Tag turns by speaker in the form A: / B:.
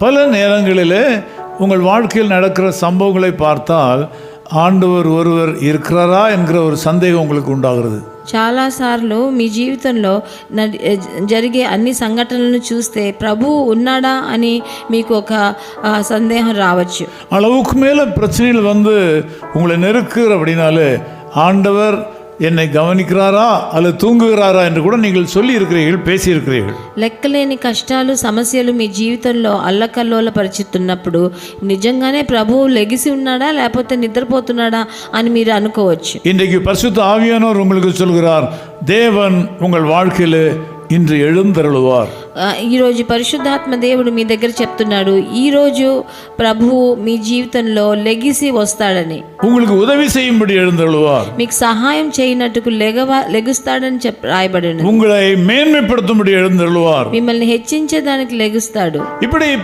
A: பல நேரங்களிலே உங்கள் வாழ்க்கையில் நடக்கிற சம்பவங்களை பார்த்தால் ஆண்டவர் ஒருவர் இருக்கிறாரா என்கிற ஒரு சந்தேகம் உங்களுக்கு உண்டாகிறது.
B: చాలాసార్లు మీ జీవితంలో జరిగే అన్ని సంఘటనలను చూస్తే ప్రభువు ఉన్నాడా అని మీకు ఒక సందేహం రావచ్చు.
A: அளவுக்கு மேலே பிரச்சனைகள் வந்து உங்களை நெருக்குற அப்படின்னாலே ஆண்டவர் என்னை கவனிக்கிறாரா அல்லது தூங்குகிறாரா என்று கூட நீங்கள் சொல்லி இருக்கிறீர்கள், பேசி இருக்கிறீர்கள்.
B: లెక్కలేని కష్టాలు సమస్యలు మీ జీవితంలో అల్లకల్లోల పరిచిస్తున్నప్పుడు నిజంగానే ప్రభువు లెగిసి ఉన్నాడా లేకపోతే నిద్రపోతున్నాడా అని మీరు అనుకోవచ్చు.
A: இன்றைக்கு பரிசுத்த ஆவியானவர் உங்களுக்கு சொல்கிறார், தேவன் உங்கள் வாழ்க்கையில் இன்று எழுந்தருளுவார்.
B: ఈరోజు పరిశుద్ధాత్మ దేవుడు మీ దగ్గర చెప్తున్నాడు, ఈరోజు ప్రభువు మీ జీవితంలో లెగిసి వస్తాడని,
A: உங்களுக்கு உதவி செய்யும்படி எழுந்தருளுவார்,
B: మీకు సహాయం చేయనట్టుకు లెగుస్తాడని రాయబడింది.
A: உங்களை மேன்மைப்படுத்தும்படி எழுந்தருளுவார்,
B: మిమ్మల్ని హెచ్చించేదానికి లెగుస్తాడు.
A: இப்படி